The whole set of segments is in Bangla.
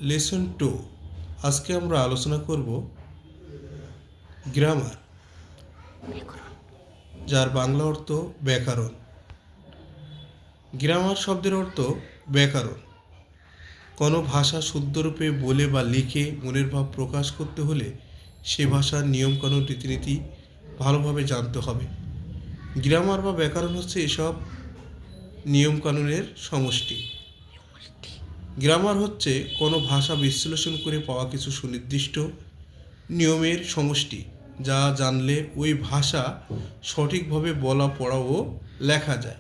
লেসন 2। আজকে আমরা আলোচনা করব গ্রামার, যার বাংলা অর্থ ব্যাকরণ। গ্রামার শব্দের অর্থ ব্যাকরণ। কোনো ভাষা শুদ্ধরূপে বলে বা লিখে মনের ভাব প্রকাশ করতে হলে সে ভাষার নিয়মকানুন রীতিনীতি ভালোভাবে জানতে হবে। গ্রামার বা ব্যাকরণ হচ্ছে এসব নিয়মকানুনের সমষ্টি। গ্রামার হচ্ছে কোনো ভাষা বিশ্লেষণ করে পাওয়া কিছু সুনির্দিষ্ট নিয়মের সমষ্টি, যা জানলে ওই ভাষা সঠিকভাবে বলা, পড়া ও লেখা যায়।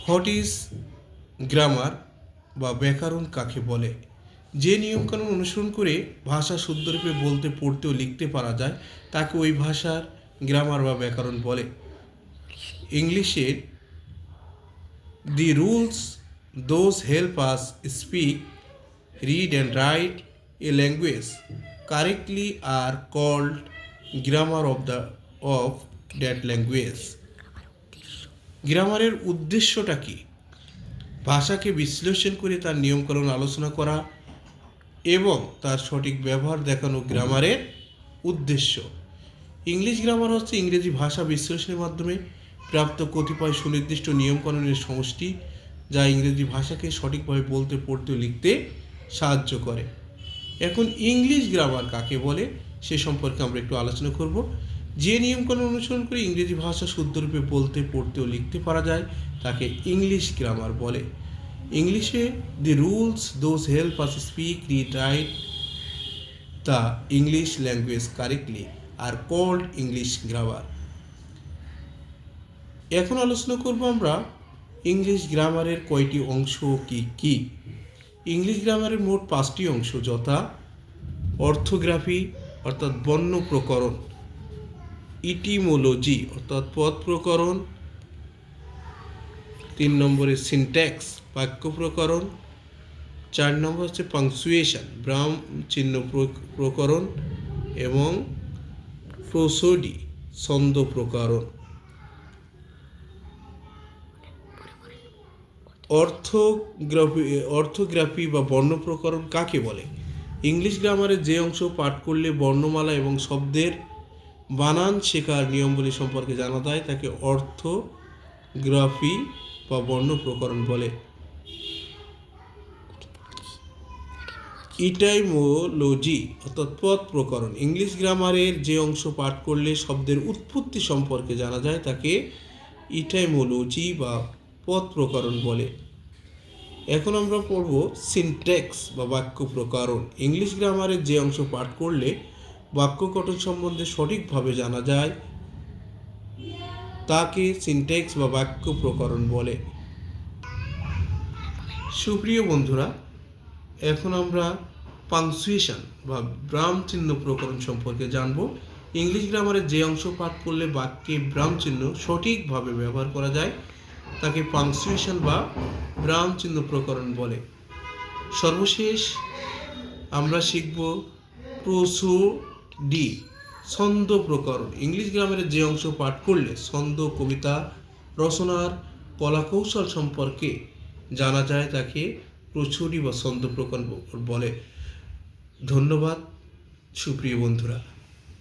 হোয়াট ইজ গ্রামার বা ব্যাকরণ কাকে বলে? যে নিয়মকানুন অনুসরণ করে ভাষা শুদ্ধরূপে বলতে, পড়তে ও লিখতে পারা যায় তাকে ওই ভাষার গ্রামার বা ব্যাকরণ বলে। ইংলিশের দি rules those help us speak, read and write a language correctly are called grammar of that language. গ্রামারের উদ্দেশ্যটা কি? ভাষাকে বিশ্লেষণ করে তার নিয়মকানুন আলোচনা করা এবং তার সঠিক ব্যবহার দেখানো গ্রামারের উদ্দেশ্য। ইংলিশ গ্রামার হচ্ছে ইংরেজি ভাষা বিশ্লেষণের মাধ্যমে প্রাপ্ত কতিপয় সুনির্দিষ্ট নিয়মকানুনের সমষ্টি, যা ইংরেজি ভাষাকে সঠিকভাবে বলতে, পড়তে ও লিখতে সাহায্য করে। এখন ইংলিশ গ্রামার কাকে বলে সে সম্পর্কে আমরা একটু আলোচনা করব। যে নিয়মকানুন অনুসরণ করে ইংরেজি ভাষা শুদ্ধরূপে বলতে, পড়তে ও লিখতে পারা যায় তাকে ইংলিশ গ্রামার বলে। ইংলিশে the rules those help us speak, read, write the English language correctly are called English grammar. এখন আলোচনা করব আমরা ইংলিশ গ্রামারের কয়টি অংশ কি কি। ইংলিশ গ্রামারের মোট 5টি অংশ, যথা অর্থোগ্রাফি অর্থাৎ বর্ণ প্রকরণ, ইটিমোলজি অর্থাৎ পদ প্রকরণ, 3 নম্বরে সিনট্যাক্স বাক্য প্রকরণ, 4 নম্বর হচ্ছে পাংচুয়েশন বিরাম চিহ্ন প্রকরণ এবং প্রোসোডি ছন্দ প্রকরণ। অর্থোগ্রাফি বা বর্ণ প্রকরণ কাকে বলে? ইংলিশ গ্রামারের যে অংশ পাঠ করলে বর্ণমালা এবং শব্দের বানান শেখার নিয়মগুলি সম্পর্কে জানা যায় তাকে অর্থোগ্রাফি বা বর্ণ প্রকরণ বলে। ইটাইমোলজি অর্থাৎ পদ প্রকরণ। ইংলিশ গ্রামারের যে অংশ পাঠ করলে শব্দের উৎপত্তি সম্পর্কে জানা যায় তাকে ইটাইমোলজি বা পদ প্রকরণ বলে। এখন আমরা পড়ব সিনট্যাক্স বা বাক্য প্রকরণ। ইংলিশ গ্রামারের যে অংশ পাঠ করলে বাক্য গঠন সম্বন্ধে সঠিকভাবে জানা যায় তাকে সিনট্যাক্স বা বাক্য প্রকরণ বলে। সুপ্রিয় বন্ধুরা, এখন আমরা পাংচুয়েশন বা বিরাম চিহ্ন প্রকরণ সম্পর্কে জানব। ইংলিশ গ্রামারের যে অংশ পাঠ করলে বাক্যে বিরাম চিহ্ন সঠিকভাবে ব্যবহার করা যায় তাকে পাংচুয়েশন বা বিরাম চিহ্ন প্রকরণ বলে। সর্বশেষ আমরা শিখব প্রোসোডি ছন্দ প্রকরণ। ইংলিশ গ্রামারের যে অংশ পাঠ করলে ছন্দ, কবিতা রচনার কলাকৌশল সম্পর্কে জানা যায় তাকে প্রোসোডি বা ছন্দ প্রকরণ বলে। ধন্যবাদ সুপ্রিয় বন্ধুরা।